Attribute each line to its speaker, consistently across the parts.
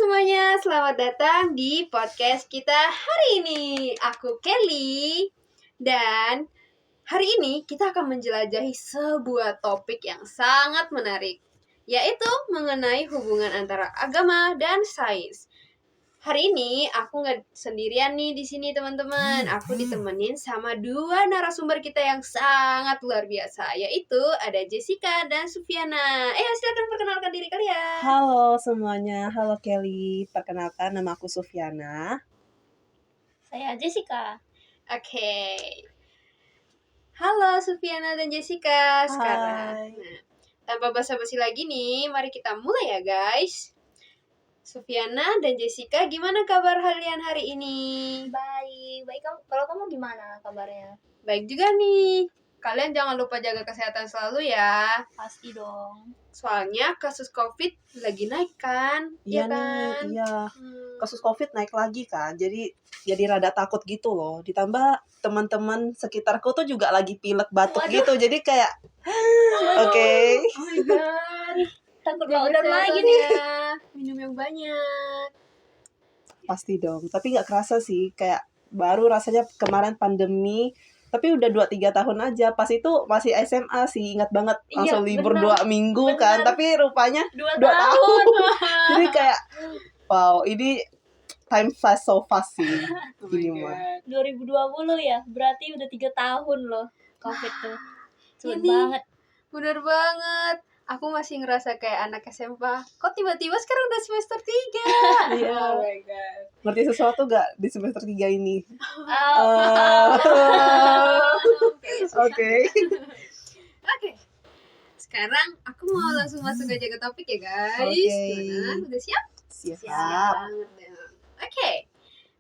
Speaker 1: semuanya, selamat datang di podcast kita hari ini. Aku Kelly dan hari ini kita akan menjelajahi sebuah topik yang sangat menarik, yaitu mengenai hubungan antara agama dan sains. Hari ini aku nggak sendirian nih di sini teman-teman. Aku ditemenin sama dua narasumber kita yang sangat luar biasa, yaitu ada Jessica dan Sufiana. Silakan perkenalkan diri kalian.
Speaker 2: Halo semuanya, halo Kelly. Perkenalkan, nama aku Sufiana.
Speaker 3: Saya Jessica.
Speaker 1: Oke. Halo Sufiana dan Jessica. Sekarang,
Speaker 2: Hai.
Speaker 1: tanpa basa-basi lagi nih, mari kita mulai ya guys. Sufiana dan Jessica, gimana kabar kalian hari ini?
Speaker 3: Baik kamu. Kalau kamu gimana kabarnya?
Speaker 1: Baik juga nih. Kalian jangan lupa jaga kesehatan selalu ya.
Speaker 3: Pasti dong.
Speaker 1: Soalnya kasus COVID lagi naik kan?
Speaker 2: Iya
Speaker 1: kan?
Speaker 2: nih, iya. Kasus COVID naik lagi kan, jadi rada takut gitu loh. Ditambah teman-teman sekitarku tuh juga lagi pilek batuk gitu, jadi kayak oke.
Speaker 1: Oh my god.
Speaker 3: Takut
Speaker 1: Jaga
Speaker 3: lockdown lagi nih.
Speaker 1: kesehatannya. Minum yang banyak.
Speaker 2: Pasti dong, tapi nggak kerasa sih, kayak baru rasanya kemarin pandemi, tapi udah 2-3 tahun aja. Pas itu masih SMA sih, ingat banget. Langsung
Speaker 3: Iya,
Speaker 2: libur
Speaker 3: benar.
Speaker 2: 2 minggu kan,
Speaker 3: Benar.
Speaker 2: tapi rupanya
Speaker 3: 2
Speaker 2: 2
Speaker 3: tahun.
Speaker 2: Jadi kayak wow, ini time fast so fast sih.
Speaker 1: Oh my
Speaker 2: Ini mah.
Speaker 1: god.
Speaker 3: 2020 ya, berarti udah 3 tahun loh COVID tuh. Cepet
Speaker 1: Ini
Speaker 3: banget.
Speaker 1: bener banget. Aku masih ngerasa kayak anak SMA. Kok tiba-tiba sekarang udah semester 3?
Speaker 2: Iya.
Speaker 1: Oh my god.
Speaker 2: Ngerti sesuatu gak di semester 3 ini? Oke.
Speaker 1: Oke. Sekarang aku mau langsung masuk aja ke topik ya guys.
Speaker 2: Oke.
Speaker 1: Gimana? Udah siap?
Speaker 2: Siap.
Speaker 1: Banget dong. Oke.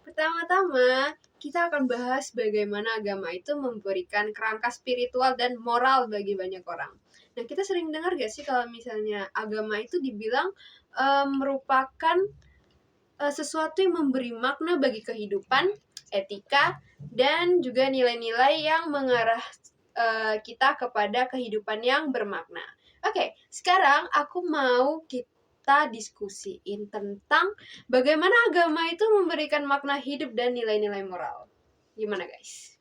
Speaker 1: Pertama-tama kita akan bahas bagaimana agama itu memberikan kerangka spiritual dan moral bagi banyak orang. Nah, kita sering dengar gak sih kalau misalnya agama itu dibilang merupakan sesuatu yang memberi makna bagi kehidupan, etika, dan juga nilai-nilai yang mengarah kita kepada kehidupan yang bermakna. Oke, sekarang aku mau kita diskusiin tentang bagaimana agama itu memberikan makna hidup dan nilai-nilai moral. Gimana guys?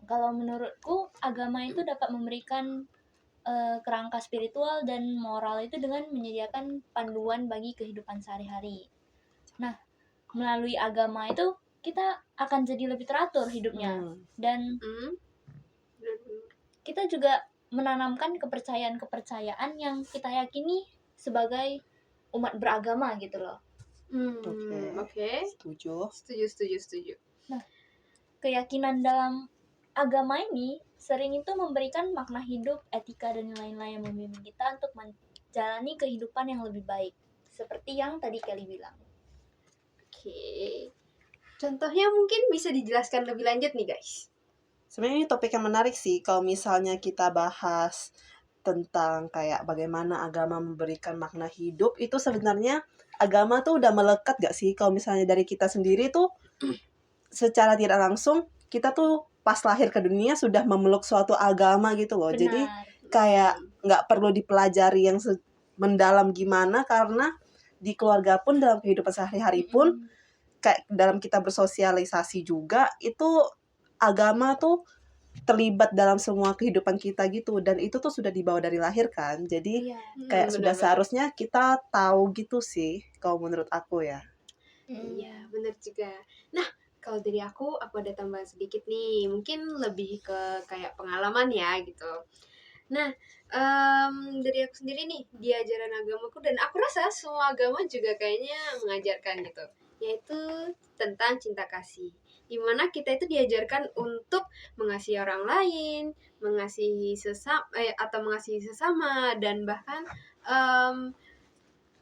Speaker 3: Kalau menurutku agama itu dapat memberikan kerangka spiritual dan moral itu dengan menyediakan panduan bagi kehidupan sehari-hari. Nah, melalui agama itu kita akan jadi lebih teratur hidupnya dan kita juga menanamkan kepercayaan-kepercayaan yang kita yakini sebagai umat beragama gitu loh.
Speaker 1: Oke. Setuju.
Speaker 3: Nah, keyakinan dalam agama ini sering itu memberikan makna hidup, etika, dan nilai-nilai yang membimbing kita untuk menjalani kehidupan yang lebih baik. Seperti yang tadi Kelly bilang.
Speaker 1: Oke. Contohnya mungkin bisa dijelaskan lebih lanjut nih guys.
Speaker 2: Sebenarnya ini topik yang menarik sih kalau misalnya kita bahas tentang kayak bagaimana agama memberikan makna hidup. Itu sebenarnya agama tuh udah melekat gak sih kalau misalnya dari kita sendiri tuh secara tidak langsung kita tuh pas lahir ke dunia sudah memeluk suatu agama gitu loh.
Speaker 3: Benar.
Speaker 2: Jadi kayak nggak perlu dipelajari yang mendalam gimana, karena di keluarga pun dalam kehidupan sehari-hari pun kayak dalam kita bersosialisasi juga itu agama tuh terlibat dalam semua kehidupan kita gitu, dan itu tuh sudah dibawa dari lahir kan. Jadi kayak sudah seharusnya kita tahu gitu sih kalau menurut aku ya.
Speaker 1: Iya, benar juga. Nah, kalau dari aku ada tambahan sedikit nih. Mungkin lebih ke kayak pengalaman ya gitu. Nah, dari aku sendiri nih, di ajaran agamaku, dan aku rasa semua agama juga kayaknya mengajarkan gitu, yaitu tentang cinta kasih. Dimana kita itu diajarkan untuk mengasihi orang lain, mengasihi sesama, dan bahkan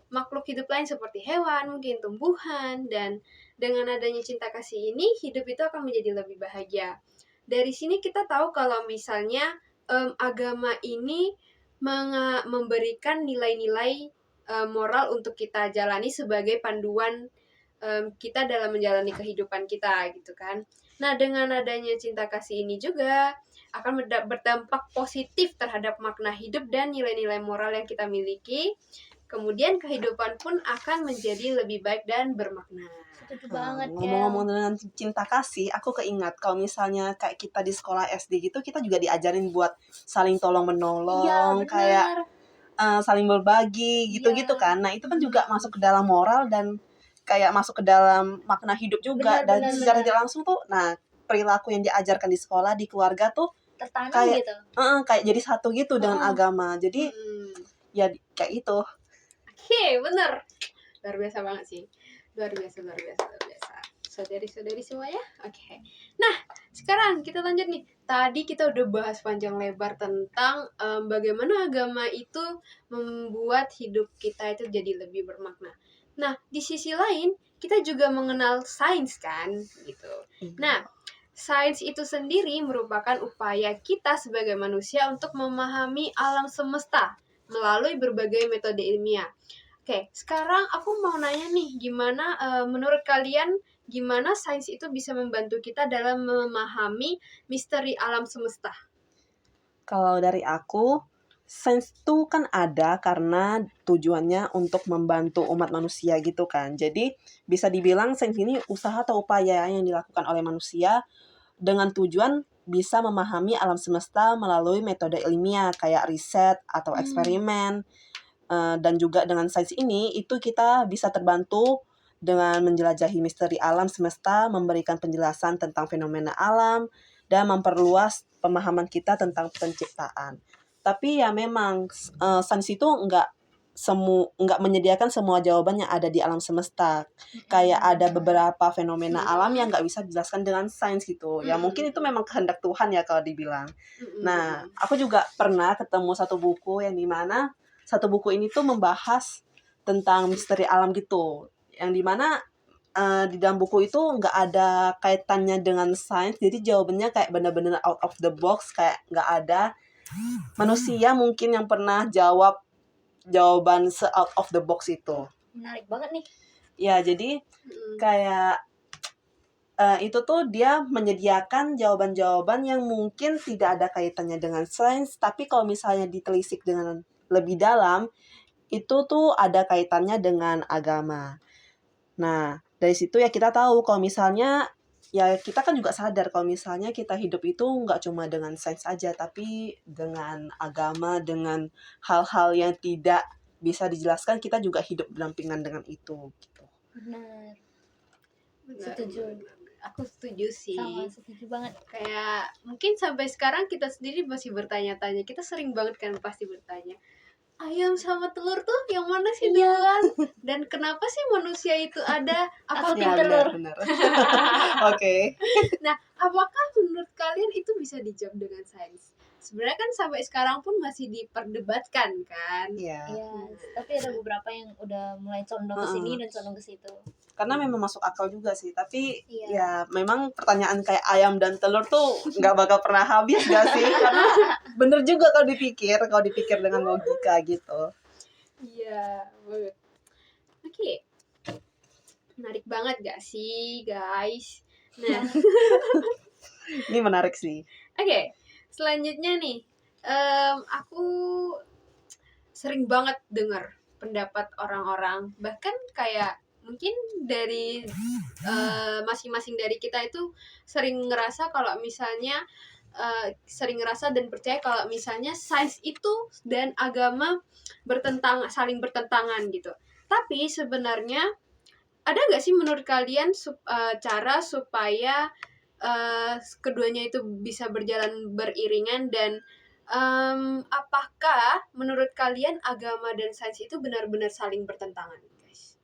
Speaker 1: makhluk hidup lain seperti hewan, mungkin tumbuhan, dan dengan adanya cinta kasih ini, hidup itu akan menjadi lebih bahagia. Dari sini kita tahu kalau misalnya agama ini memberikan nilai-nilai moral untuk kita jalani sebagai panduan kita dalam menjalani kehidupan kita gitu kan. Nah, dengan adanya cinta kasih ini juga akan berdampak positif terhadap makna hidup dan nilai-nilai moral yang kita miliki, kemudian kehidupan pun akan menjadi lebih baik dan bermakna.
Speaker 3: Setuju banget ya.
Speaker 2: Ngomong-ngomong dengan cinta kasih, aku keingat kalau misalnya kayak kita di sekolah SD gitu, kita juga diajarin buat saling tolong
Speaker 3: Iya
Speaker 2: menolong,
Speaker 3: benar.
Speaker 2: kayak saling berbagi gitu-gitu
Speaker 3: Iya.
Speaker 2: kan. Nah itu kan juga masuk ke dalam moral dan kayak masuk ke dalam makna hidup juga. Dan
Speaker 3: Benar,
Speaker 2: secara
Speaker 3: benar.
Speaker 2: tidak langsung tuh, nah perilaku yang diajarkan di sekolah, di keluarga tuh
Speaker 3: Tertanam
Speaker 2: kayak
Speaker 3: gitu.
Speaker 2: kayak jadi satu gitu dengan
Speaker 3: Heeh.
Speaker 2: agama. Jadi ya kayak itu.
Speaker 1: Oke, bener. Luar biasa banget sih. Luar biasa. Saudari-saudari semua ya. Oke. Nah, sekarang kita lanjut nih. Tadi kita udah bahas panjang lebar tentang bagaimana agama itu membuat hidup kita itu jadi lebih bermakna. Nah, di sisi lain, kita juga mengenal sains kan, gitu. Nah, sains itu sendiri merupakan upaya kita sebagai manusia untuk memahami alam semesta melalui berbagai metode ilmiah. Oke, sekarang aku mau nanya nih, gimana menurut kalian gimana sains itu bisa membantu kita dalam memahami misteri alam semesta?
Speaker 2: Kalau dari aku, sains itu kan ada karena tujuannya untuk membantu umat manusia gitu kan. Jadi bisa dibilang sains ini usaha atau upaya yang dilakukan oleh manusia dengan tujuan bisa memahami alam semesta melalui metode ilmiah kayak riset atau eksperimen. Dan juga dengan sains ini itu kita bisa terbantu dengan menjelajahi misteri alam semesta, memberikan penjelasan tentang fenomena alam, dan memperluas pemahaman kita tentang penciptaan. Tapi ya memang sains itu nggak menyediakan semua jawaban yang ada di alam semesta. Kayak ada beberapa fenomena alam yang nggak bisa dijelaskan dengan sains gitu. Ya mungkin itu memang kehendak Tuhan ya kalau dibilang. Nah, aku juga pernah ketemu satu buku yang dimana satu buku ini tuh membahas tentang misteri alam gitu. Yang dimana di dalam buku itu nggak ada kaitannya dengan sains, jadi jawabannya kayak benar-benar out of the box, kayak nggak ada manusia mungkin yang pernah jawab jawaban se-out of the box itu.
Speaker 3: Menarik banget nih.
Speaker 2: Ya, jadi kayak itu tuh dia menyediakan jawaban-jawaban yang mungkin tidak ada kaitannya dengan sains, tapi kalau misalnya ditelisik dengan lebih dalam, itu tuh ada kaitannya dengan agama. Nah, dari situ ya kita tahu kalau misalnya, ya kita kan juga sadar kalau misalnya kita hidup itu nggak cuma dengan sains aja, tapi dengan agama, dengan hal-hal yang tidak bisa dijelaskan, kita juga hidup berdampingan dengan itu. Gitu.
Speaker 3: Benar.
Speaker 1: Benar,
Speaker 3: Setuju.
Speaker 1: benar. Aku setuju sih.
Speaker 3: Sama, setuju banget.
Speaker 1: Kayak mungkin sampai sekarang kita sendiri masih bertanya-tanya. Kita sering banget kan pasti bertanya, ayam sama telur tuh yang mana sih duluan? Dan kenapa sih manusia itu ada?
Speaker 3: Aku
Speaker 1: Apakah
Speaker 3: tim telur.
Speaker 2: Benar. Oke.
Speaker 1: Nah, apakah menurut kalian itu bisa dijawab dengan sains? Sebenarnya kan sampai sekarang pun masih diperdebatkan kan.
Speaker 2: Iya.
Speaker 3: Iya, tapi ada beberapa yang udah mulai condong ke sini dan condong ke situ.
Speaker 2: Karena memang masuk akal juga sih, tapi
Speaker 3: Iya.
Speaker 2: ya memang pertanyaan kayak ayam dan telur tuh nggak bakal pernah habis gak sih? Karena bener juga kalau dipikir dengan logika gitu.
Speaker 1: Iya, banget. Oke. Menarik banget gak sih, guys? Nah,
Speaker 2: Ini menarik sih.
Speaker 1: oke. Selanjutnya nih, aku sering banget dengar pendapat orang-orang, bahkan kayak mungkin dari masing-masing dari kita itu sering ngerasa kalau misalnya sering ngerasa dan percaya kalau misalnya sains itu dan agama saling bertentangan gitu. Tapi sebenarnya ada nggak sih menurut kalian cara supaya keduanya itu bisa berjalan beriringan dan apakah menurut kalian agama dan sains itu benar-benar saling bertentangan, guys?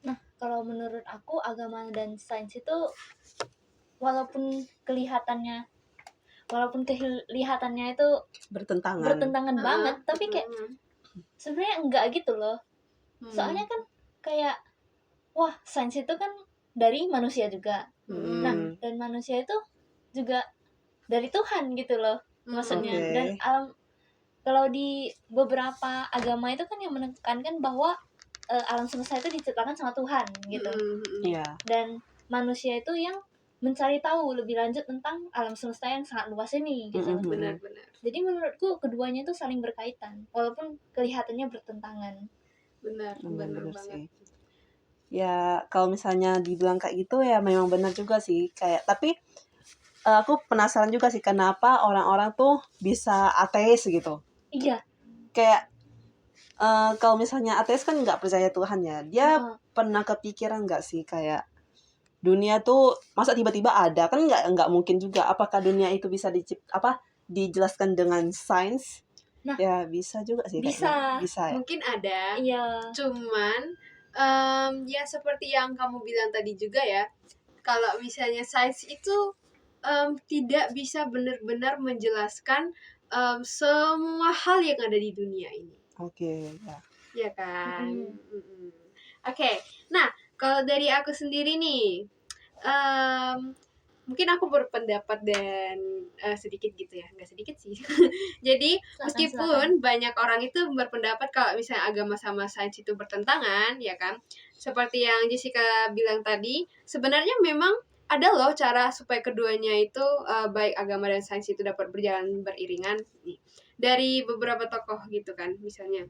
Speaker 3: Nah, kalau menurut aku agama dan sains itu walaupun kelihatannya itu bertentangan banget, tapi kayak sebenarnya enggak gitu loh. Soalnya kan kayak wah, sains itu kan dari manusia juga. Nah, dan manusia itu juga dari Tuhan gitu loh. Maksudnya dan kalau di beberapa agama itu kan yang menekankan bahwa alam semesta itu diciptakan sama Tuhan gitu.
Speaker 2: Iya.
Speaker 3: Dan manusia itu yang mencari tahu lebih lanjut tentang alam semesta yang sangat luas ini gitu.
Speaker 1: Benar-benar.
Speaker 3: Jadi menurutku keduanya itu saling berkaitan walaupun kelihatannya bertentangan.
Speaker 1: Benar, benar
Speaker 2: Bener
Speaker 1: banget.
Speaker 2: sih. Ya kalau misalnya dibilang kayak gitu ya memang benar juga sih. Kayak tapi aku penasaran juga sih kenapa orang-orang tuh bisa ateis gitu.
Speaker 3: Iya.
Speaker 2: Kayak kalau misalnya ateis kan nggak percaya Tuhan ya. Dia
Speaker 3: Heeh.
Speaker 2: pernah kepikiran nggak sih kayak dunia tuh masa tiba-tiba ada kan nggak mungkin juga. Apakah dunia itu bisa dijelaskan dengan sains?
Speaker 3: Nah,
Speaker 2: Ya bisa juga sih
Speaker 3: bisa.
Speaker 2: kayaknya. Bisa ya.
Speaker 1: Mungkin ada,
Speaker 3: Iya.
Speaker 1: cuman ya seperti yang kamu bilang tadi juga ya, kalau misalnya sains itu tidak bisa benar-benar menjelaskan semua hal yang ada di dunia ini.
Speaker 2: Oke, ya.
Speaker 1: Ya kan?
Speaker 3: Mm-mm.
Speaker 1: Mm-mm. Oke, nah kalau dari aku sendiri nih, mungkin aku berpendapat dan sedikit gitu ya, nggak sedikit sih. Jadi
Speaker 3: Silakan,
Speaker 1: meskipun
Speaker 3: silakan.
Speaker 1: banyak orang itu berpendapat kalau misalnya agama sama sains itu bertentangan, ya kan? Seperti yang Jessica bilang tadi, sebenarnya memang ada loh cara supaya keduanya itu baik agama dan sains itu dapat berjalan beriringan. Nih, dari beberapa tokoh gitu kan, misalnya.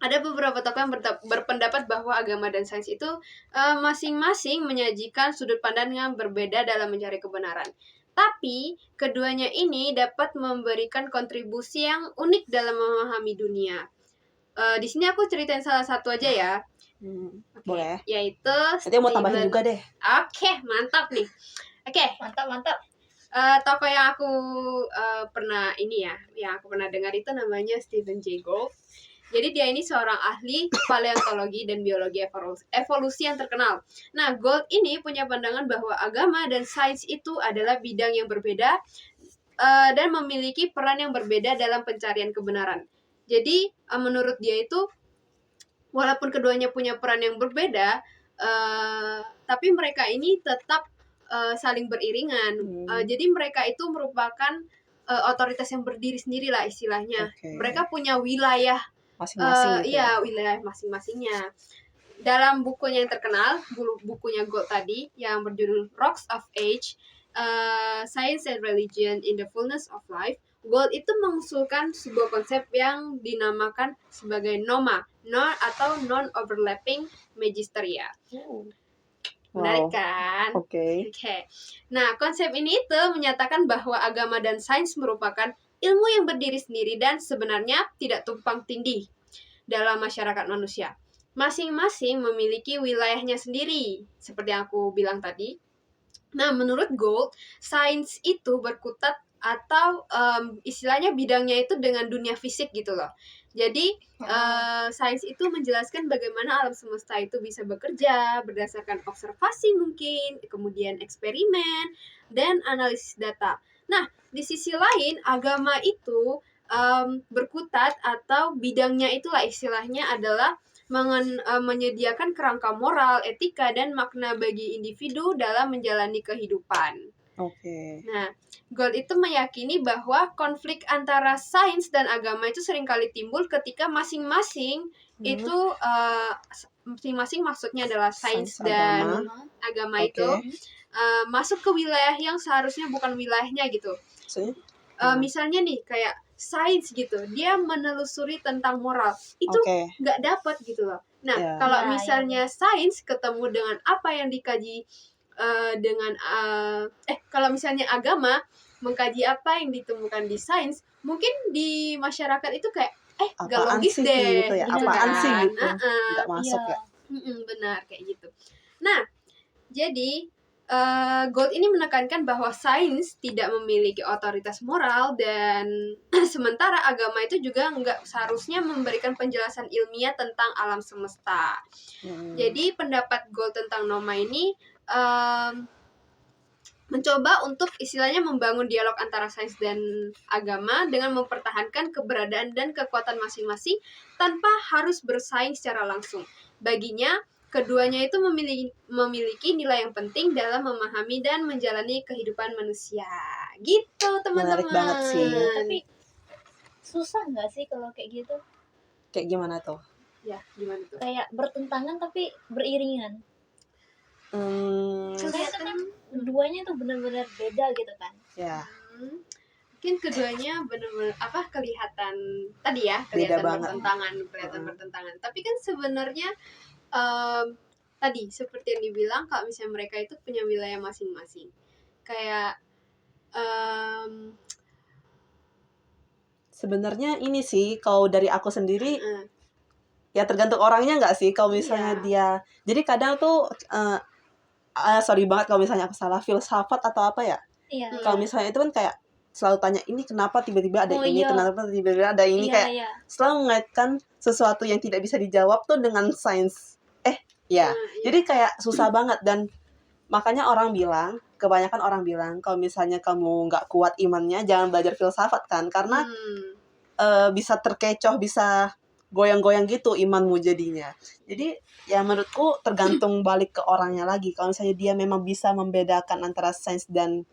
Speaker 1: Ada beberapa tokoh yang berpendapat bahwa agama dan sains itu masing-masing menyajikan sudut pandang yang berbeda dalam mencari kebenaran. Tapi, keduanya ini dapat memberikan kontribusi yang unik dalam memahami dunia. Di sini aku ceritain salah satu aja ya. Oke,
Speaker 2: Boleh.
Speaker 1: yaitu
Speaker 2: Nanti mau tambahin
Speaker 1: Stephen.
Speaker 2: juga deh.
Speaker 1: Oke, mantap nih. Oke,
Speaker 3: Mantap, mantap.
Speaker 1: tokoh yang aku yang aku pernah dengar itu namanya Stephen Jay Gould. Jadi dia ini seorang ahli paleontologi dan biologi evolusi yang terkenal. Nah, Gould ini punya pandangan bahwa agama dan sains itu adalah bidang yang berbeda dan memiliki peran yang berbeda dalam pencarian kebenaran. Jadi, menurut dia itu, walaupun keduanya punya peran yang berbeda, tapi mereka ini tetap saling beriringan. Jadi mereka itu merupakan otoritas yang berdiri sendiri lah istilahnya.
Speaker 2: Oke.
Speaker 1: Mereka punya wilayah
Speaker 2: Masing-masing gitu ya.
Speaker 1: iya, wilayah masing-masingnya. Dalam bukunya yang terkenal, bukunya Gould tadi yang berjudul Rocks of Age, Science and Religion in the Fullness of Life, Gould itu mengusulkan sebuah konsep yang dinamakan sebagai NOMA, atau Non-Overlapping Magisteria. Menarik
Speaker 2: Wow.
Speaker 1: kan?
Speaker 2: Oke.
Speaker 1: Oke. Nah, konsep ini itu menyatakan bahwa agama dan sains merupakan ilmu yang berdiri sendiri dan sebenarnya tidak tumpang tindih dalam masyarakat manusia. Masing-masing memiliki wilayahnya sendiri, seperti yang aku bilang tadi. Nah, menurut Gould, sains itu berkutat atau istilahnya bidangnya itu dengan dunia fisik gitu loh. Jadi, sains itu menjelaskan bagaimana alam semesta itu bisa bekerja berdasarkan observasi mungkin, kemudian eksperimen, dan analisis data. Nah, di sisi lain, agama itu berkutat atau bidangnya itulah istilahnya adalah menyediakan kerangka moral, etika, dan makna bagi individu dalam menjalani kehidupan.
Speaker 2: Oke.
Speaker 1: Nah, Gould itu meyakini bahwa konflik antara sains dan agama itu seringkali timbul ketika masing-masing itu masing-masing maksudnya adalah sains dan agama itu masuk ke wilayah yang seharusnya bukan wilayahnya gitu. Misalnya nih kayak sains gitu, dia menelusuri tentang moral itu nggak dapat gitu loh. Nah, kalau misalnya sains ketemu dengan apa yang dikaji kalau misalnya agama mengkaji apa yang ditemukan di sains, mungkin di masyarakat itu kayak gak logis
Speaker 2: sih
Speaker 1: deh
Speaker 2: gitu ya?
Speaker 1: gitu
Speaker 2: Apaan
Speaker 1: kan.
Speaker 2: sih gitu? Nggak masuk ya.
Speaker 1: Benar kayak gitu. Nah, jadi Gould ini menekankan bahwa sains tidak memiliki otoritas moral dan sementara agama itu juga nggak seharusnya memberikan penjelasan ilmiah tentang alam semesta. Jadi pendapat Gould tentang Noma ini mencoba untuk istilahnya membangun dialog antara sains dan agama dengan mempertahankan keberadaan dan kekuatan masing-masing tanpa harus bersaing secara langsung. Baginya, keduanya itu memiliki nilai yang penting dalam memahami dan menjalani kehidupan manusia. Gitu, teman-teman.
Speaker 2: Menarik banget sih.
Speaker 3: Tapi susah nggak sih kalau kayak gitu?
Speaker 2: Kayak gimana tuh?
Speaker 1: Ya, gimana tuh?
Speaker 3: Kayak bertentangan tapi beriringan. Karena itu kan keduanya tuh benar-benar beda gitu kan.
Speaker 2: Ya.
Speaker 1: mungkin keduanya benar-benar kelihatan tadi ya,
Speaker 2: Beda
Speaker 1: kelihatan
Speaker 2: banget.
Speaker 1: bertentangan. Tapi kan sebenarnya tadi seperti yang dibilang kalau misalnya mereka itu punya wilayah masing-masing. Kayak
Speaker 2: sebenarnya ini sih kalau dari aku sendiri ya tergantung orangnya nggak sih kalau misalnya
Speaker 1: Iya.
Speaker 2: dia. Jadi kadang tuh sorry banget kalau misalnya aku salah, filsafat atau apa ya.
Speaker 3: Iya.
Speaker 2: Kalau misalnya itu kan kayak selalu tanya ini kenapa tiba-tiba ada
Speaker 3: Oh,
Speaker 2: ini,
Speaker 3: iya.
Speaker 2: kenapa tiba-tiba ada ini,
Speaker 3: Iya,
Speaker 2: kayak
Speaker 3: iya.
Speaker 2: selalu mengaitkan sesuatu yang tidak bisa dijawab tuh dengan sains.
Speaker 1: Iya.
Speaker 2: Jadi kayak susah banget, dan makanya kebanyakan orang bilang kalau misalnya kamu nggak kuat imannya jangan belajar filsafat kan, karena bisa terkecoh, bisa goyang-goyang gitu imanmu jadinya. Jadi ya menurutku tergantung balik ke orangnya lagi. Kalau misalnya dia memang bisa membedakan antara sains dan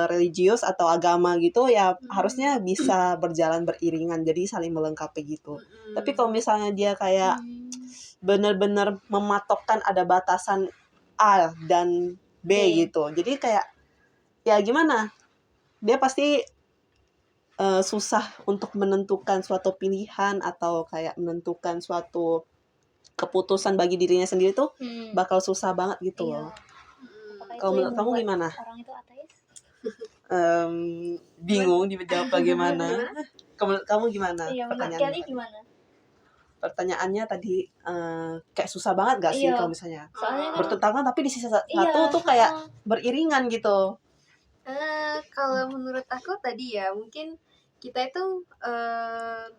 Speaker 2: religius atau agama gitu, ya harusnya bisa berjalan beriringan, jadi saling melengkapi gitu. Tapi kalau misalnya dia kayak benar-benar mematokkan ada batasan A dan B gitu, jadi kayak ya gimana, dia pasti susah untuk menentukan suatu pilihan atau kayak menentukan suatu keputusan bagi dirinya sendiri tuh bakal susah banget gitu
Speaker 3: Iya.
Speaker 2: loh.
Speaker 3: Apakah itu
Speaker 2: Kalau
Speaker 3: yang
Speaker 2: menurut kamu
Speaker 3: membuat
Speaker 2: gimana?
Speaker 3: orang itu ateis?
Speaker 2: Bingung dijawab bagaimana. Menurut kamu gimana
Speaker 3: Iya, menurut
Speaker 2: pertanyaannya?
Speaker 3: Kelly gimana?
Speaker 2: Pertanyaannya tadi kayak susah banget gak sih
Speaker 3: Iya.
Speaker 2: kalau misalnya
Speaker 3: Soalnya kan
Speaker 2: bertentangan tapi di sisi satu
Speaker 3: iya,
Speaker 2: tuh kayak beriringan gitu.
Speaker 1: Kalau menurut aku tadi ya, mungkin kita itu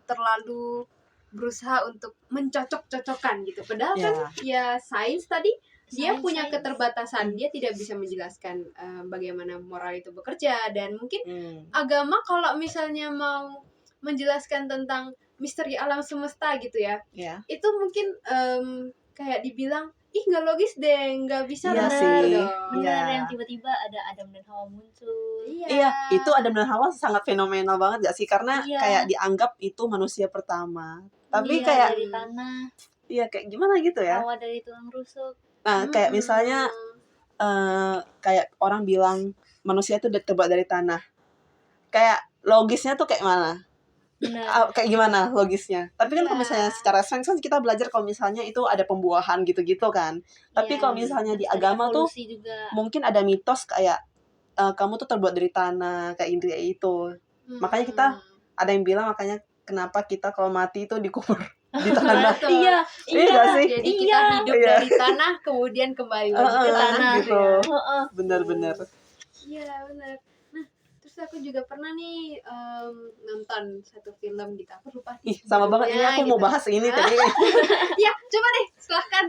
Speaker 1: terlalu berusaha untuk mencocok-cocokkan gitu. Padahal kan ya sains tadi dia punya keterbatasan, dia tidak bisa menjelaskan bagaimana moral itu bekerja, dan mungkin agama kalau misalnya mau menjelaskan tentang misteri alam semesta gitu ya, itu mungkin kayak dibilang ih nggak logis deh, nggak bisa
Speaker 2: Iya
Speaker 1: lah
Speaker 2: sih.
Speaker 1: gitu dong.
Speaker 3: benar
Speaker 2: Iya.
Speaker 3: yang tiba-tiba ada Adam dan Hawa muncul.
Speaker 2: Iya, itu Adam dan Hawa sangat fenomenal banget gak sih? Karena
Speaker 3: Iya.
Speaker 2: kayak dianggap itu manusia pertama. Tapi
Speaker 3: Iya,
Speaker 2: kayak
Speaker 3: dari tanah,
Speaker 2: iya kayak gimana gitu ya.
Speaker 3: Hawa dari tulang rusuk.
Speaker 2: Nah, kayak misalnya kayak orang bilang manusia itu terbuat dari tanah. Kayak logisnya tuh kayak mana?
Speaker 3: Benar.
Speaker 2: Kayak gimana logisnya? Tapi kan
Speaker 1: Iya.
Speaker 2: kalau misalnya secara sains kan kita belajar kalau misalnya itu ada pembuahan gitu-gitu kan. Tapi
Speaker 3: Iya,
Speaker 2: kalau misalnya di
Speaker 3: terus ada
Speaker 2: agama tuh
Speaker 3: evolusi juga.
Speaker 2: mungkin ada mitos kayak kamu tuh terbuat dari tanah, kayak intinya itu. Makanya kita ada yang bilang makanya kenapa kita kalau mati itu dikubur di tanah.
Speaker 1: Betul.
Speaker 3: Iya,
Speaker 2: Iya nggak sih?
Speaker 1: Jadi kita hidup
Speaker 2: Iya.
Speaker 1: dari tanah kemudian kembali lagi ke tanah
Speaker 2: gitu.
Speaker 1: gitu ya.
Speaker 2: Benar-benar.
Speaker 1: Iya benar. Nah terus aku juga pernah nih nonton satu film gitu, aku lupa
Speaker 2: Ih, sama banget ini aku mau bahas ini tadi.
Speaker 1: Ya coba deh silahkan.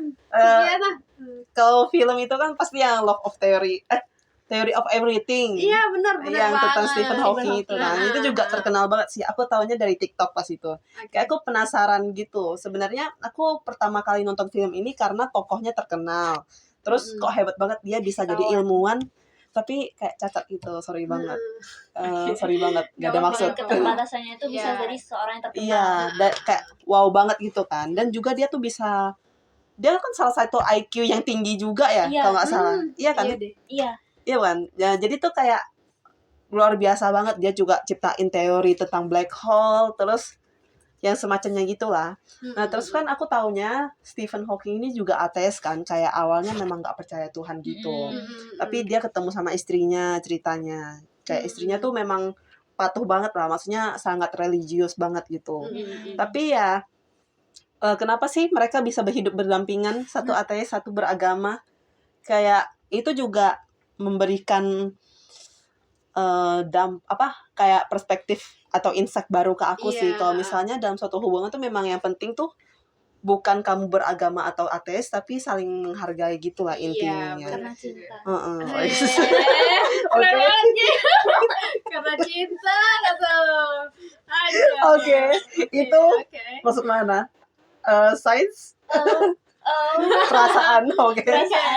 Speaker 2: Kalau film itu kan pasti yang Law of Theory, Theory of Everything.
Speaker 1: Iya benar
Speaker 2: yang
Speaker 1: banget.
Speaker 2: tentang Stephen Hawking itu kan. Itu juga terkenal banget sih. Aku taunya dari TikTok pas itu. Kayak aku penasaran gitu. Sebenarnya aku pertama kali nonton film ini karena tokohnya terkenal. Terus kok hebat banget dia bisa jadi ilmuwan tapi kayak cacat gitu. Sorry banget. Sorry banget. Gak ada maksud.
Speaker 3: Keterbatasannya itu bisa jadi seorang yang terkenal.
Speaker 2: Iya, kayak wow banget gitu kan. Dan juga dia tuh bisa, dia kan salah satu IQ yang tinggi juga ya, kalau nggak salah. Iya kan?
Speaker 3: Iya.
Speaker 2: Iya kan? Ya, jadi tuh kayak luar biasa banget. Dia juga ciptain teori tentang black hole, terus yang semacamnya gitulah. Nah, terus kan aku taunya Stephen Hawking ini juga ateis kan, kayak awalnya memang nggak percaya Tuhan gitu. Tapi dia ketemu sama istrinya, ceritanya. Kayak istrinya tuh memang patuh banget lah, maksudnya sangat religius banget gitu. Tapi ya, kenapa sih mereka bisa berhidup berdampingan, satu ateis, satu beragama? Kayak itu juga memberikan kayak perspektif atau insight baru ke aku sih. Kalau misalnya dalam suatu hubungan tuh memang yang penting tuh bukan kamu beragama atau ateis, tapi saling menghargai gitulah intinya.
Speaker 3: Karena cinta.
Speaker 2: Oke.
Speaker 1: Karena cinta kata.
Speaker 2: Oke, itu maksud mana? Sains? Perasaan, oke.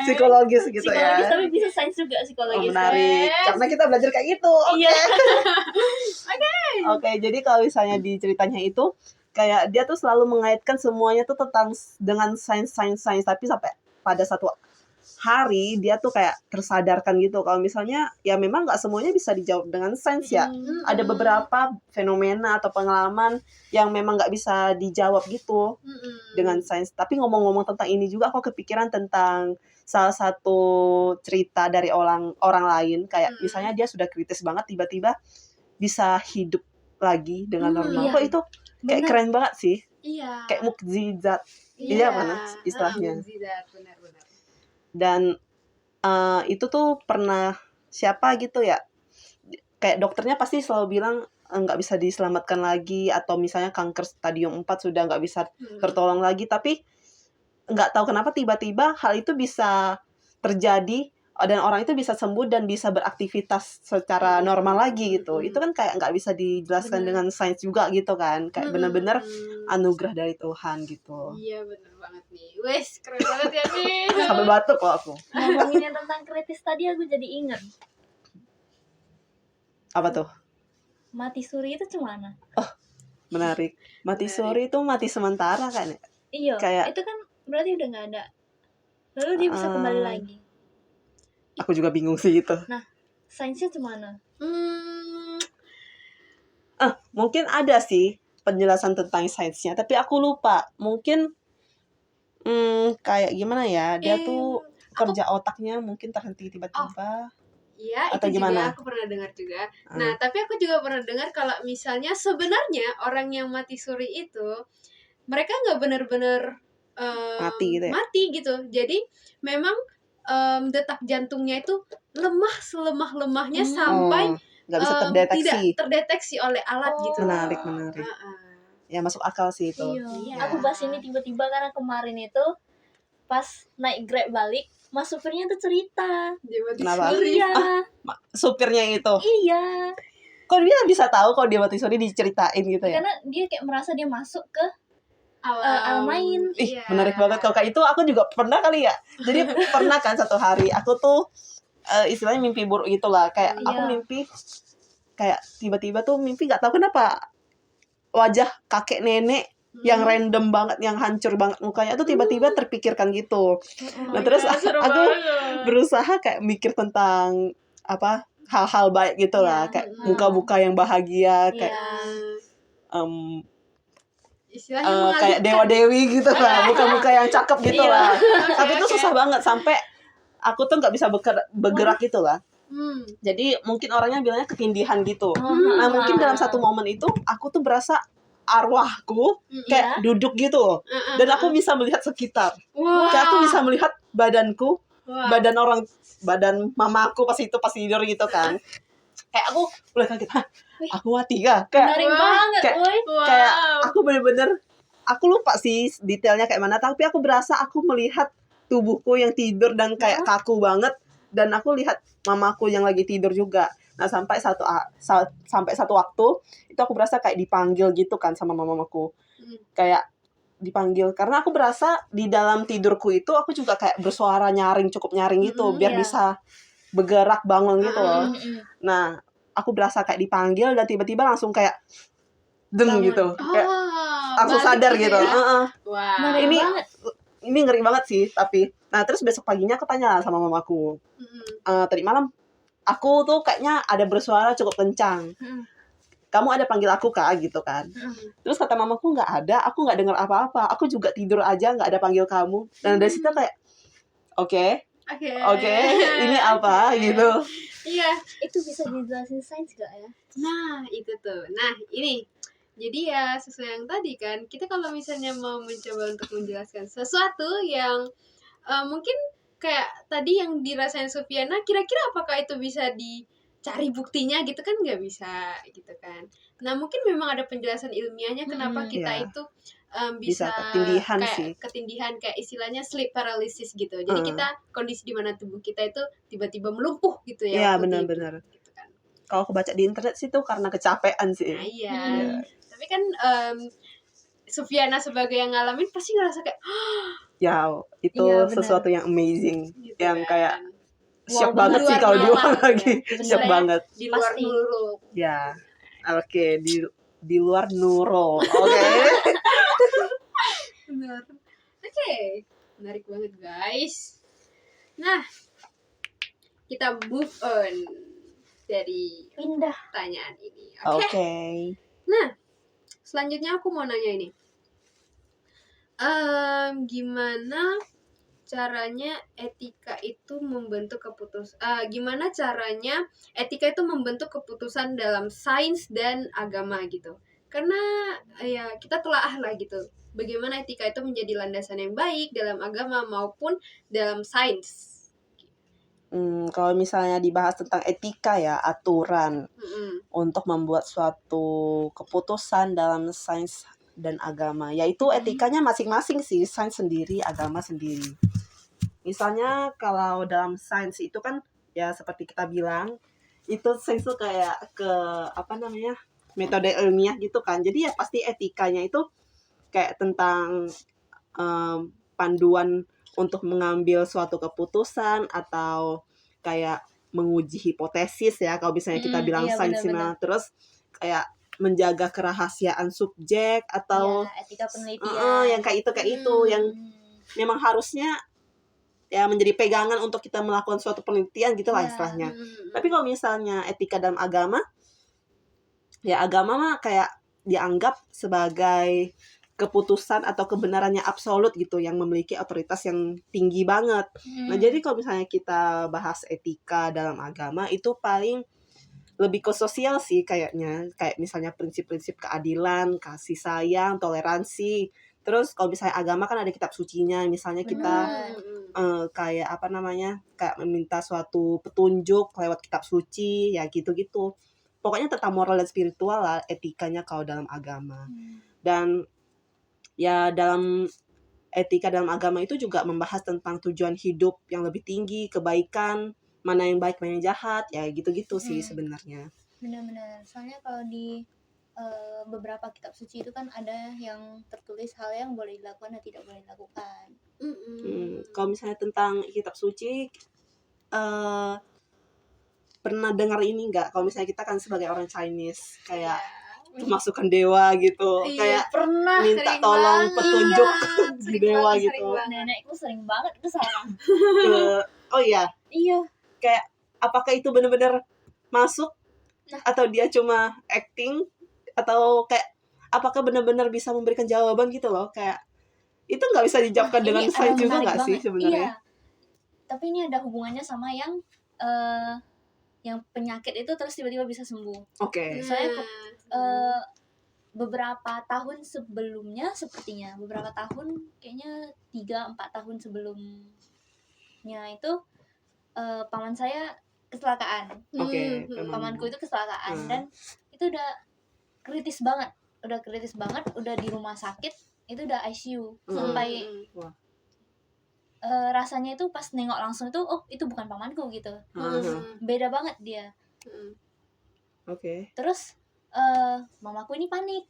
Speaker 2: Psikologis gitu ya.
Speaker 3: Psikologis tapi bisa sains juga psikologis.
Speaker 2: Menarik. Karena kita belajar kayak gitu. Oke. Oke, jadi kalau misalnya di ceritanya itu kayak dia tuh selalu mengaitkan semuanya tuh dengan sains, tapi sampai pada hari dia tuh kayak tersadarkan gitu kalau misalnya ya memang nggak semuanya bisa dijawab dengan sains ya. Ada beberapa fenomena atau pengalaman yang memang nggak bisa dijawab gitu dengan sains. Tapi ngomong-ngomong tentang ini juga aku kepikiran tentang salah satu cerita dari orang lain kayak misalnya dia sudah kritis banget tiba-tiba bisa hidup lagi dengan normal.
Speaker 3: Iya.
Speaker 2: Kok itu kayak
Speaker 3: Bener.
Speaker 2: keren banget sih.
Speaker 1: Iya.
Speaker 2: Kayak mukjizat. Iya, mana istilahnya.
Speaker 1: Mukjizat, benar-benar.
Speaker 2: Dan itu tuh pernah siapa gitu ya, kayak dokternya pasti selalu bilang nggak bisa diselamatkan lagi atau misalnya kanker stadium 4 sudah nggak bisa tertolong lagi, tapi nggak tahu kenapa tiba-tiba hal itu bisa terjadi dan orang itu bisa sembuh dan bisa beraktivitas secara normal lagi gitu. Itu kan kayak nggak bisa dijelaskan
Speaker 1: Bener.
Speaker 2: dengan sains juga gitu kan, kayak bener-bener anugerah dari Tuhan gitu.
Speaker 1: Iya, benar banget nih. Wes, keren banget ya nih.
Speaker 2: Sampai batuk kok aku.
Speaker 3: Ngomongin yang tentang kritis tadi aku jadi inget
Speaker 2: Apa tuh?
Speaker 3: mati suri itu gimana?
Speaker 2: Menarik. Mati
Speaker 1: Menarik.
Speaker 2: suri itu mati sementara kan ya?
Speaker 3: Iya,
Speaker 2: Kayak-
Speaker 3: itu kan berarti udah nggak ada. Lalu dia bisa kembali lagi.
Speaker 2: Aku juga bingung sih itu.
Speaker 3: Sainsnya gimana?
Speaker 2: Mungkin ada sih penjelasan tentang sainsnya, tapi aku lupa. Mungkin kayak gimana ya? Dia tuh kerja otaknya mungkin terhenti tiba-tiba.
Speaker 1: Iya,
Speaker 2: Atau
Speaker 1: itu
Speaker 2: gimana?
Speaker 1: juga aku pernah dengar juga. Nah, tapi aku juga pernah dengar kalau misalnya sebenarnya orang yang mati suri itu mereka nggak benar-benar
Speaker 2: Mati gitu ya?
Speaker 1: mati gitu. Jadi memang detak jantungnya itu lemah selemah-lemahnya sampai
Speaker 2: nggak bisa terdeteksi.
Speaker 1: tidak terdeteksi oleh alat
Speaker 3: Oh.
Speaker 1: gitu.
Speaker 2: Menarik.
Speaker 1: Heeh.
Speaker 2: Ya masuk akal sih itu.
Speaker 1: Iya.
Speaker 3: Aku bahas ini tiba-tiba karena kemarin itu pas naik Grab balik, mas supirnya tuh cerita.
Speaker 1: Dia mati
Speaker 2: Kenapa?
Speaker 1: suri.
Speaker 3: Iya,
Speaker 2: Supirnya itu.
Speaker 3: iya.
Speaker 2: Kok dia bisa tahu kalau dia mati suri diceritain gitu ya?
Speaker 3: Karena dia kayak merasa dia masuk ke
Speaker 1: Alam
Speaker 3: main.
Speaker 2: Ih,
Speaker 1: Iya.
Speaker 2: menarik banget. Kalau kayak itu aku juga pernah kali ya. Jadi pernah kan satu hari aku tuh istilahnya mimpi buruk gitu lah. Kayak aku
Speaker 3: Iya.
Speaker 2: mimpi kayak tiba-tiba tuh mimpi nggak tahu kenapa wajah kakek nenek yang random banget, yang hancur banget mukanya tuh tiba-tiba terpikirkan gitu. Nah terus
Speaker 1: Seru
Speaker 2: aku
Speaker 1: banget.
Speaker 2: berusaha kayak mikir tentang apa hal-hal baik gitu lah, kayak muka-muka yang bahagia, kayak
Speaker 3: Iya.
Speaker 1: Istilahnya
Speaker 2: kayak
Speaker 1: mengalihkan.
Speaker 2: dewa-dewi gitu lah, muka-muka yang cakep gitu
Speaker 3: Iya.
Speaker 2: lah. Tapi itu
Speaker 1: Oke.
Speaker 2: susah banget sampai aku tuh nggak bisa bergerak gitu lah. Jadi mungkin orangnya bilangnya ketindihan gitu. Nah mungkin dalam satu momen itu aku tuh berasa arwahku kayak duduk gitu, dan aku bisa melihat sekitar.
Speaker 1: Wah.
Speaker 2: Kayak aku bisa melihat badanku,
Speaker 1: Wah.
Speaker 2: badan mamaku pas tidur gitu kan. Kayak aku mulai kaget, hah, aku mati kah? Kayak
Speaker 3: Menarik banget,
Speaker 2: kayak-
Speaker 3: woi.
Speaker 1: Wow.
Speaker 2: kayak aku bener-bener, aku lupa sih detailnya kayak mana, tapi aku berasa aku melihat tubuhku yang tidur dan kayak kaku banget, dan aku lihat mamaku yang lagi tidur juga. Nah sampai satu waktu itu aku berasa kayak dipanggil gitu kan sama mamaku, kayak dipanggil karena aku berasa di dalam tidurku itu aku juga kayak bersuara nyaring, cukup nyaring gitu biar
Speaker 3: Iya.
Speaker 2: bisa bergerak bangun gitu loh.
Speaker 3: Mm-mm.
Speaker 2: Nah, aku berasa kayak dipanggil dan tiba-tiba langsung kayak deng
Speaker 3: Bangun.
Speaker 2: gitu. Kayak langsung
Speaker 1: balik
Speaker 2: sadar gitu.
Speaker 1: ya. Wah.
Speaker 3: Menarik
Speaker 2: Ini-
Speaker 3: banget.
Speaker 2: Ini ngeri banget sih, tapi nah terus besok paginya aku tanya sama mamaku. Tadi malam aku tuh kayaknya ada bersuara cukup kencang. Kamu ada panggil aku kak gitu kan? Terus kata mamaku nggak ada, aku nggak dengar apa-apa. Aku juga tidur aja nggak ada panggil kamu. Dan dari situ kayak oke, ini apa gitu.
Speaker 1: Iya.
Speaker 3: Itu bisa dijelasin sains gak ya?
Speaker 1: Nah, itu tuh. Nah, ini. Jadi ya sesuai yang tadi kan, kita kalau misalnya mau mencoba untuk menjelaskan sesuatu yang mungkin kayak tadi yang dirasain Sufiana, kira-kira apakah itu bisa dicari buktinya gitu kan, nggak bisa gitu kan. Nah mungkin memang ada penjelasan ilmiahnya kenapa kita
Speaker 2: Iya.
Speaker 1: itu
Speaker 2: Bisa
Speaker 1: bisa
Speaker 2: ketindihan
Speaker 1: kayak
Speaker 2: sih.
Speaker 1: ketindihan, kayak istilahnya sleep paralysis gitu. Jadi kita kondisi di mana tubuh kita itu tiba-tiba melumpuh gitu ya.
Speaker 2: Iya
Speaker 1: waktu tidur,
Speaker 2: benar-benar.
Speaker 1: gitu kan.
Speaker 2: Kalau aku baca di internet sih tuh karena kecapean sih.
Speaker 1: Nah iya.
Speaker 2: Iya.
Speaker 1: Tapi kan Sufiana sebagai yang ngalamin pasti ngerasa kayak
Speaker 2: Ya, itu
Speaker 3: Iya, benar.
Speaker 2: sesuatu yang amazing,
Speaker 1: gitu
Speaker 2: yang
Speaker 1: kan.
Speaker 2: kayak shock
Speaker 3: Wow,
Speaker 2: banget
Speaker 1: di
Speaker 2: sih
Speaker 1: luar
Speaker 2: kalau
Speaker 1: nalar
Speaker 2: diulang
Speaker 1: ya.
Speaker 2: lagi.
Speaker 3: Bener
Speaker 2: Shock
Speaker 3: ya.
Speaker 2: banget.
Speaker 1: Di luar
Speaker 3: Pasti.
Speaker 1: nurul.
Speaker 2: Ya. Oke, di luar nurul. Oke.
Speaker 1: Benar. Oke. Menarik banget guys. Nah, kita move on dari
Speaker 3: Pindah.
Speaker 1: pertanyaan ini.
Speaker 2: Oke.
Speaker 1: Oke. Nah, selanjutnya aku mau nanya ini. Gimana caranya etika itu membentuk gimana caranya etika itu membentuk keputusan dalam sains dan agama gitu. Karena ya kita telaah lah gitu. Bagaimana etika itu menjadi landasan yang baik dalam agama maupun dalam sains.
Speaker 2: Kalau misalnya dibahas tentang etika ya, aturan
Speaker 1: Mm-mm.
Speaker 2: untuk membuat suatu keputusan dalam sains dan agama, yaitu etikanya masing-masing sih, sains sendiri, agama sendiri. Misalnya kalau dalam sains itu kan ya seperti kita bilang, itu sains itu kayak ke metode ilmiah gitu kan. Jadi ya pasti etikanya itu kayak tentang panduan untuk mengambil suatu keputusan atau kayak menguji hipotesis ya kalau misalnya kita bilang
Speaker 3: Iya,
Speaker 2: sains.
Speaker 3: benar-benar.
Speaker 2: Terus kayak menjaga kerahasiaan subjek atau
Speaker 3: Ya, etika penelitian.
Speaker 2: yang kayak itu yang memang harusnya ya menjadi pegangan untuk kita melakukan suatu penelitian gitu lah
Speaker 3: Iya.
Speaker 2: istilahnya. Tapi kalau misalnya etika dalam agama, ya agama mah kayak dianggap sebagai keputusan atau kebenarannya absolut gitu, yang memiliki otoritas yang tinggi banget. Nah, jadi kalau misalnya kita bahas etika dalam agama, itu paling lebih ke sosial sih kayaknya. Kayak misalnya prinsip-prinsip keadilan, kasih sayang, toleransi. Terus kalau misalnya agama kan ada kitab sucinya, misalnya kita kayak kayak meminta suatu petunjuk lewat kitab suci, ya gitu-gitu. Pokoknya tentang moral dan spiritual lah etikanya kalau dalam agama. Dan ya dalam etika dalam agama itu juga membahas tentang tujuan hidup yang lebih tinggi, kebaikan, mana yang baik, mana yang jahat, ya gitu-gitu sih sebenarnya.
Speaker 3: Benar-benar. Soalnya kalau di beberapa kitab suci itu kan ada yang tertulis hal yang boleh dilakukan dan tidak boleh dilakukan.
Speaker 2: Kalau misalnya tentang kitab suci, pernah dengar ini nggak? Kalau misalnya kita kan sebagai orang Chinese kayak kemasukan dewa gitu, kayak
Speaker 3: Pernah
Speaker 2: minta
Speaker 1: sering
Speaker 2: tolong
Speaker 1: banget.
Speaker 2: petunjuk
Speaker 1: Sering
Speaker 2: di dewa
Speaker 1: banget,
Speaker 2: gitu.
Speaker 1: sering banget.
Speaker 3: nenekku sering banget ke sana.
Speaker 2: Oh iya,
Speaker 3: Iya.
Speaker 2: kayak apakah itu benar-benar masuk atau dia cuma acting, atau kayak apakah benar-benar bisa memberikan jawaban gitu loh, kayak itu nggak bisa dijawabkan dengan
Speaker 3: Ini
Speaker 2: sains
Speaker 3: ada
Speaker 2: juga
Speaker 3: menarik
Speaker 2: nggak sih
Speaker 3: banget.
Speaker 2: sebenarnya?
Speaker 3: Iya. Tapi ini ada hubungannya sama yang penyakit itu terus tiba-tiba bisa sembuh.
Speaker 2: Oke.
Speaker 3: Soalnya beberapa tahun sebelumnya, sepertinya beberapa tahun, kayaknya 3-4 tahun sebelumnya itu paman saya kecelakaan.
Speaker 2: Oke.
Speaker 3: Pamanku itu kecelakaan dan itu udah kritis banget, udah di rumah sakit, itu udah ICU sampai
Speaker 2: Wah.
Speaker 3: rasanya itu pas nengok langsung itu, oh itu bukan pamanku gitu, beda banget dia.
Speaker 2: Oke.
Speaker 3: Terus mamaku ini panik,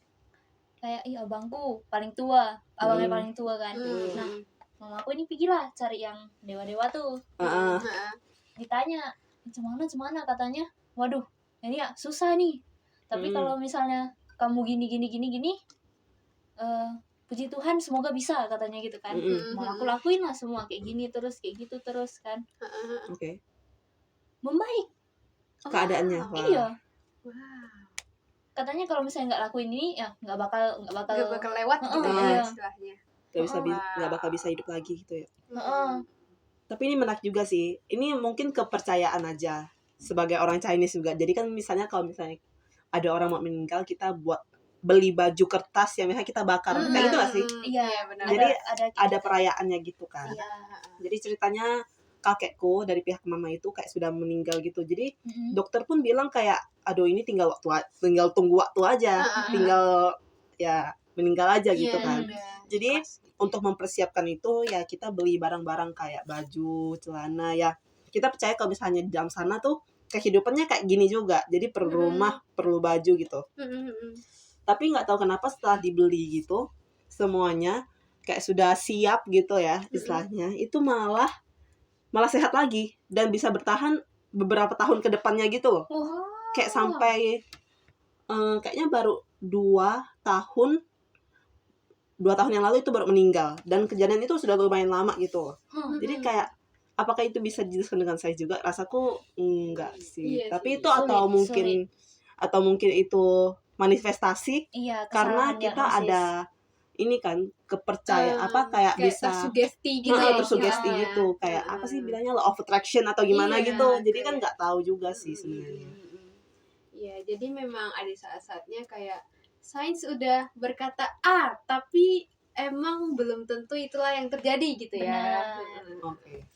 Speaker 3: kayak abangku paling tua, abangnya paling tua kan. Nah, mamaku ini pergilah cari yang dewa-dewa tuh. Ditanya cemana katanya, waduh ini ya susah nih, tapi kalau misalnya kamu gini puji Tuhan semoga bisa, katanya gitu kan. Mamaku lakuin lah semua kayak gini terus, kayak gitu terus kan.
Speaker 2: Oke.
Speaker 3: Membaik
Speaker 2: Keadaannya. Wah.
Speaker 3: iya. Katanya kalau misalnya nggak lakuin ini ya nggak bakal
Speaker 1: lewat gitu ya
Speaker 3: iya.
Speaker 1: istilahnya.
Speaker 2: Nggak bakal bisa hidup lagi gitu ya. Tapi ini menarik juga sih. Ini mungkin kepercayaan aja sebagai orang Chinese juga. Jadi kan misalnya kalau misalnya ada orang mau meninggal, kita beli baju kertas yang misalnya kita bakar, kayak gitu gak sih?
Speaker 3: Iya,
Speaker 1: benar.
Speaker 2: Jadi
Speaker 3: ada
Speaker 2: ada perayaannya gitu kan.
Speaker 3: Iya.
Speaker 2: Jadi ceritanya kakekku dari pihak mama itu kayak sudah meninggal gitu. Jadi dokter pun bilang kayak, aduh ini tinggal tunggu waktu aja, tinggal ya meninggal aja gitu kan. Jadi untuk mempersiapkan itu ya kita beli barang-barang kayak baju, celana ya. Kita percaya kalau misalnya di dalam sana tuh kehidupannya kayak gini juga. Jadi perlu rumah, perlu baju gitu. Tapi nggak tahu kenapa setelah dibeli gitu semuanya kayak sudah siap gitu ya istilahnya, itu malah sehat lagi dan bisa bertahan beberapa tahun ke depannya gitu loh. Kayak sampai kayaknya baru 2 tahun yang lalu itu baru meninggal, dan kejadian itu sudah lumayan lama gitu loh. Jadi kayak apakah itu bisa dijelaskan dengan sains juga? Rasaku enggak sih.
Speaker 1: Iya
Speaker 2: Tapi
Speaker 1: sih.
Speaker 2: itu atau
Speaker 3: Sulit.
Speaker 2: mungkin itu manifestasi
Speaker 3: Iya,
Speaker 2: karena
Speaker 3: kesalahan
Speaker 2: kita
Speaker 3: diagnosis.
Speaker 2: ada ini kan kepercayaan kayak
Speaker 1: kayak
Speaker 2: bisa
Speaker 1: tersugesti gitu
Speaker 3: Iya,
Speaker 1: ya
Speaker 2: tersugesti
Speaker 1: istilahnya.
Speaker 2: gitu kayak apa sih bilangnya law of attraction atau gimana
Speaker 1: Iya,
Speaker 2: gitu. Jadi kan
Speaker 1: kayak-
Speaker 2: nggak tahu juga sih sebenarnya.
Speaker 1: Iya, jadi memang ada saat-saatnya kayak sains udah berkata A, tapi emang belum tentu itulah yang terjadi gitu ya.
Speaker 3: Benar.
Speaker 2: Oke.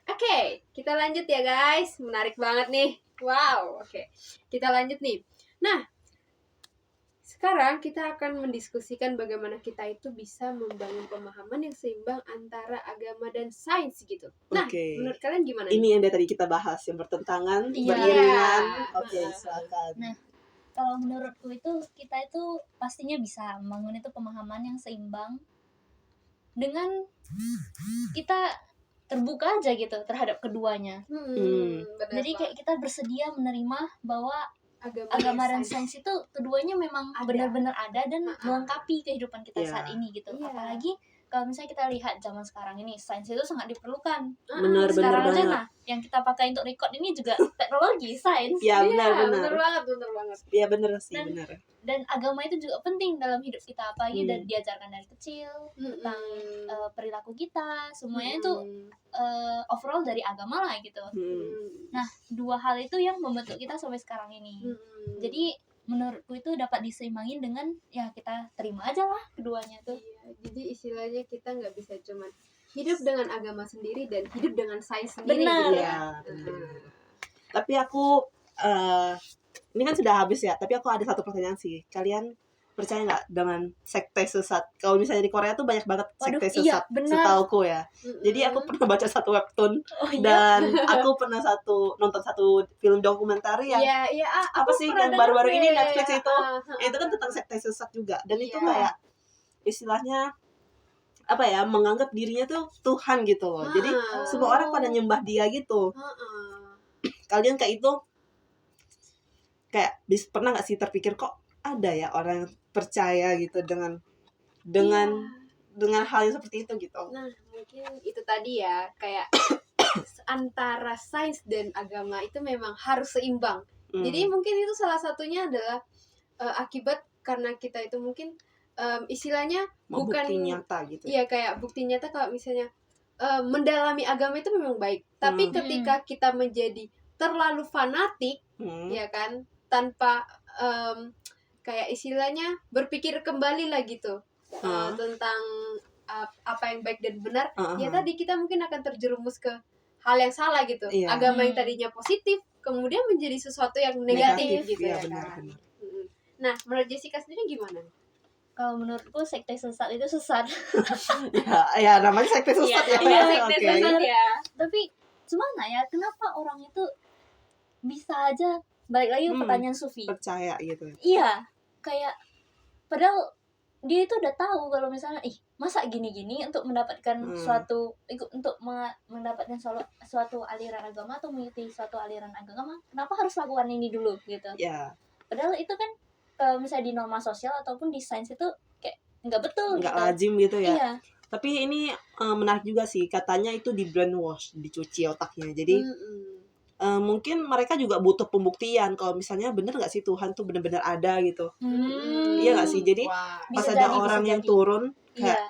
Speaker 1: Oke, kita lanjut ya guys. Menarik banget nih. Wow, oke. Kita lanjut nih. Nah, sekarang kita akan mendiskusikan bagaimana kita itu bisa membangun pemahaman yang seimbang antara agama dan sains gitu. Nah,
Speaker 2: Oke.
Speaker 1: menurut kalian gimana nih?
Speaker 2: Ini yang dari tadi kita bahas yang bertentangan,
Speaker 3: Iya.
Speaker 2: beriringan. Oke,
Speaker 1: Iya.
Speaker 2: silakan.
Speaker 3: Nah, kalau menurutku itu kita itu pastinya bisa membangun itu pemahaman yang seimbang dengan kita terbuka aja gitu terhadap keduanya.
Speaker 1: Benar
Speaker 3: Jadi kayak kita bersedia menerima bahwa
Speaker 1: banget.
Speaker 3: agama dan
Speaker 1: sains.
Speaker 3: sains itu keduanya memang
Speaker 1: Ada.
Speaker 3: benar-benar ada dan
Speaker 1: Ha-ha.
Speaker 3: melengkapi kehidupan kita
Speaker 2: Iya.
Speaker 3: saat ini gitu.
Speaker 1: Iya.
Speaker 3: Apalagi kalau misalnya kita lihat zaman sekarang ini, sains itu sangat diperlukan.
Speaker 2: Benar,
Speaker 3: Sekarang aja
Speaker 2: banget.
Speaker 3: nah, yang kita pakai untuk record ini juga teknologi, sains.
Speaker 2: Ya,
Speaker 1: Iya,
Speaker 2: benar.
Speaker 1: benar banget, benar banget.
Speaker 2: Iya, benar sih,
Speaker 3: Dan-
Speaker 2: benar.
Speaker 3: Dan agama itu juga penting dalam hidup kita, apalagi dari diajarkan dari kecil tentang perilaku kita, semuanya itu overall dari agama lah gitu. Nah, dua hal itu yang membentuk kita sampai sekarang ini. Jadi menurutku itu dapat diseimbangin dengan ya kita terima aja lah keduanya tuh.
Speaker 1: Iya, jadi istilahnya kita nggak bisa cuman hidup dengan agama sendiri dan hidup dengan sains sendiri
Speaker 3: Benar.
Speaker 1: gitu ya.
Speaker 2: Iya, benar. Tapi aku ini kan sudah habis ya, tapi aku ada satu pertanyaan sih. Kalian percaya nggak dengan sekte sesat? Kalau misalnya di Korea tuh banyak banget sekte
Speaker 3: Waduh, iya,
Speaker 2: sesat,
Speaker 3: benar.
Speaker 2: setauku ya. Jadi aku pernah baca satu webtoon
Speaker 3: Oh iya.
Speaker 2: dan aku pernah nonton satu film dokumenter yang
Speaker 1: Iya,
Speaker 2: apa
Speaker 1: aku
Speaker 2: sih
Speaker 1: pernah
Speaker 2: yang
Speaker 1: dengar
Speaker 2: baru-baru
Speaker 1: deh.
Speaker 2: ini Netflix itu.
Speaker 1: Ah,
Speaker 2: Itu kan tentang sekte sesat juga, dan itu
Speaker 1: Iya.
Speaker 2: kayak istilahnya apa ya, menganggap dirinya tuh Tuhan gitu loh. Jadi semua orang pada nyembah dia gitu. Kalian kayak itu kayak pernah nggak sih terpikir kok ada ya orang yang percaya gitu dengan hal yang seperti itu gitu.
Speaker 1: Nah, mungkin itu tadi ya, kayak antara sains dan agama itu memang harus seimbang. Jadi mungkin itu salah satunya adalah akibat karena kita itu mungkin istilahnya bukan
Speaker 2: bukti nyata gitu.
Speaker 1: Iya, kayak bukti nyata kalau misalnya mendalami agama itu memang baik. Tapi ketika kita menjadi terlalu fanatik, ya kan, tanpa kayak istilahnya berpikir kembali lah gitu tentang apa yang baik dan benar, ya tadi kita mungkin akan terjerumus ke hal yang salah gitu.
Speaker 2: Iya.
Speaker 1: Agama yang tadinya positif kemudian menjadi sesuatu yang negatif gitu
Speaker 2: ya,
Speaker 1: ya
Speaker 2: benar.
Speaker 1: kan. Nah, menurut Jessica sendiri gimana?
Speaker 3: Kalau menurutku sekte sesat itu sesat.
Speaker 2: ya namanya sekte sesat ya.
Speaker 3: Iya,
Speaker 1: sekte
Speaker 2: Oke.
Speaker 1: sesat ya.
Speaker 3: Tapi gimana ya, kenapa orang itu bisa aja balik lagi ke pertanyaan Sufi.
Speaker 2: Percaya gitu.
Speaker 3: Iya, kayak padahal dia itu udah tahu kalau misalnya masa gini-gini untuk mendapatkan mendapatkan suatu aliran agama atau mengikuti suatu aliran agama, kenapa harus lakukan ini dulu gitu.
Speaker 2: Ya.
Speaker 3: Padahal itu kan kalau misalnya di norma sosial ataupun di sains itu kayak nggak betul
Speaker 2: Nggak
Speaker 3: gitu.
Speaker 2: lazim gitu ya.
Speaker 3: Iya.
Speaker 2: Tapi ini menarik juga sih, katanya itu di brainwash, dicuci otaknya. Jadi mungkin mereka juga butuh pembuktian kalau misalnya bener nggak sih Tuhan tuh bener-bener ada gitu. Iya nggak sih? Jadi pas
Speaker 3: Bisa
Speaker 2: ada
Speaker 3: jadi,
Speaker 2: orang
Speaker 3: bisa
Speaker 2: yang
Speaker 3: jadi.
Speaker 2: turun
Speaker 3: Iya.
Speaker 2: kayak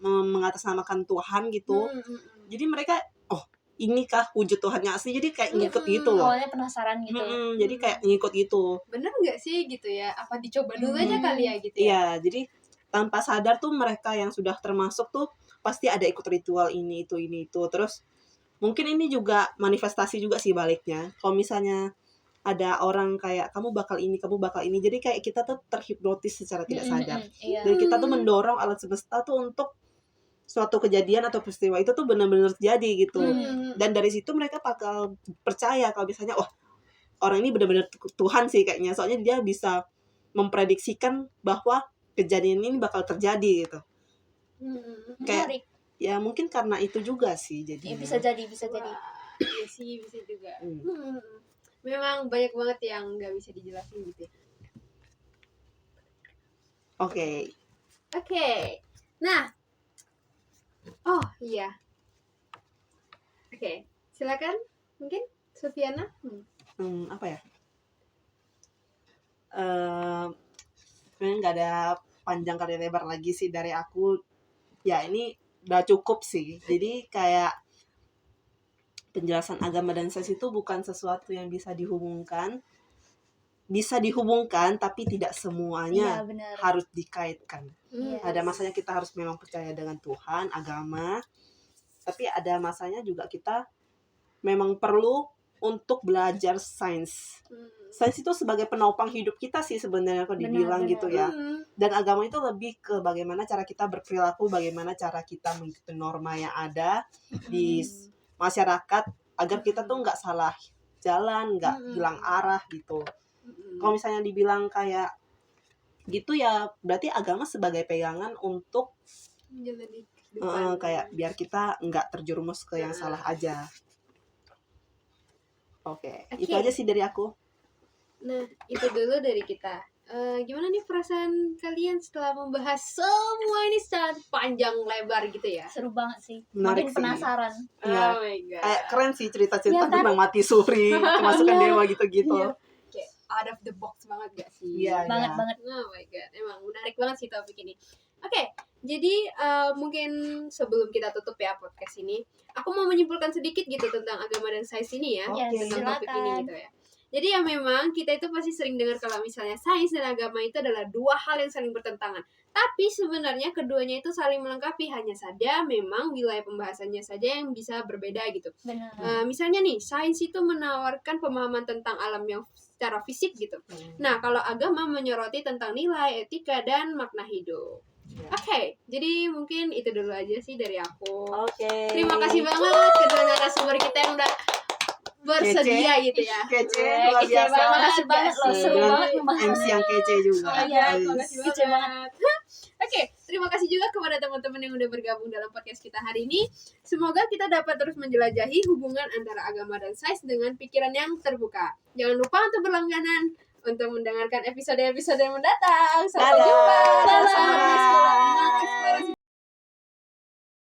Speaker 2: mengatasnamakan Tuhan gitu, jadi mereka inikah wujud Tuhannya asli, jadi kayak ngikut gitu loh.
Speaker 3: Awalnya penasaran gitu.
Speaker 2: Jadi kayak ngikut gitu.
Speaker 1: Bener nggak sih gitu ya? Apa dicoba dulu aja kali ya gitu?
Speaker 2: Iya, jadi tanpa sadar tuh mereka yang sudah termasuk tuh pasti ada ikut ritual ini itu. Terus mungkin ini juga manifestasi juga sih baliknya. Kalau misalnya ada orang kayak kamu bakal ini, jadi kayak kita tuh terhipnotis secara tidak sadar.
Speaker 3: Iya.
Speaker 2: Dan kita tuh mendorong alat semesta tuh untuk suatu kejadian atau peristiwa itu tuh benar-benar terjadi gitu. Dan dari situ mereka bakal percaya kalau misalnya orang ini benar-benar Tuhan sih kayaknya, soalnya dia bisa memprediksikan bahwa kejadian ini bakal terjadi gitu.
Speaker 3: Menarik.
Speaker 2: Ya mungkin karena itu juga sih jadi.
Speaker 3: Bisa jadi.
Speaker 1: Iya sih, bisa juga. Memang banyak banget yang nggak bisa dijelasin gitu.
Speaker 2: Oke.
Speaker 1: Nah, Oh iya. Oke, silakan mungkin Sufiana.
Speaker 2: Apa ya? Sebenarnya nggak ada panjang kali lebar lagi sih dari aku. Ya ini udah cukup sih. Jadi kayak penjelasan agama dan sains itu bukan sesuatu yang bisa dihubungkan. Bisa dihubungkan tapi tidak
Speaker 3: Iya,
Speaker 2: semuanya
Speaker 3: benar.
Speaker 2: harus dikaitkan.
Speaker 3: Iya.
Speaker 2: Ada masanya kita harus memang percaya dengan Tuhan, agama. Tapi ada masanya juga kita memang perlu untuk belajar sains. Sains itu sebagai penopang hidup kita sih sebenarnya kalau dibilang
Speaker 3: Benar,
Speaker 2: gitu ya.
Speaker 1: Hmm.
Speaker 2: Dan agama itu lebih ke bagaimana cara kita berperilaku, bagaimana cara kita mengikuti norma yang ada di masyarakat agar kita tuh nggak salah jalan, nggak hilang arah gitu. Kalau misalnya dibilang kayak gitu ya berarti agama sebagai pegangan untuk
Speaker 1: Menjalani kehidupan.
Speaker 2: kayak biar kita nggak terjerumus ke yang salah aja. Oke, itu
Speaker 1: Oke.
Speaker 2: aja sih dari aku.
Speaker 1: Nah, itu dulu dari kita. Gimana nih perasaan kalian setelah membahas semua ini secara panjang lebar gitu ya?
Speaker 3: Seru banget sih.
Speaker 2: Menarik
Speaker 3: Makin
Speaker 2: sih.
Speaker 3: penasaran.
Speaker 2: Iya.
Speaker 1: Oh my god.
Speaker 2: Kayak keren sih cerita-cerita
Speaker 3: Iya kan?
Speaker 2: tentang mati suri, kemasukan
Speaker 3: Iya.
Speaker 2: dewa gitu-gitu.
Speaker 1: Iya. Kayak out of the box banget gak sih?
Speaker 2: Iya,
Speaker 3: Banget
Speaker 2: iya.
Speaker 3: banget.
Speaker 1: Oh my god, emang menarik banget sih topik ini. Oke, jadi mungkin sebelum kita tutup ya podcast ini, aku mau menyimpulkan sedikit gitu tentang agama dan sains ini ya,
Speaker 2: Oke.
Speaker 3: Yes,
Speaker 1: tentang topik ini
Speaker 3: silakan.
Speaker 1: gitu ya. Jadi ya memang kita itu pasti sering dengar kalau misalnya sains dan agama itu adalah dua hal yang saling bertentangan. Tapi sebenarnya keduanya itu saling melengkapi, hanya saja memang wilayah pembahasannya saja yang bisa berbeda gitu.
Speaker 3: Benar.
Speaker 1: Misalnya nih, sains itu menawarkan pemahaman tentang alam yang secara fisik gitu. Nah, kalau agama menyoroti tentang nilai, etika, dan makna hidup.
Speaker 2: Ya.
Speaker 1: Oke, jadi mungkin itu dulu aja sih dari aku.
Speaker 2: Oke.
Speaker 1: Terima kasih banget kedua narasumber kita yang udah bersedia gitu ya.
Speaker 2: Kece,
Speaker 1: Weh,
Speaker 2: luar
Speaker 1: kece
Speaker 2: biasa.
Speaker 1: banget,
Speaker 3: Makasih banget loh,
Speaker 1: gak
Speaker 3: seru
Speaker 1: sih?
Speaker 3: banget membahasnya.
Speaker 2: MC yang kece juga.
Speaker 1: Iya,
Speaker 2: Guys.
Speaker 1: makasih
Speaker 3: Kece
Speaker 1: banget. Oke, terima kasih juga kepada teman-teman yang udah bergabung dalam podcast kita hari ini. Semoga kita dapat terus menjelajahi hubungan antara agama dan sains dengan pikiran yang terbuka. Jangan lupa untuk berlangganan untuk mendengarkan episode-episode yang mendatang. Sampai
Speaker 2: Dadah.
Speaker 1: jumpa.
Speaker 3: Bye-bye.
Speaker 1: Bersama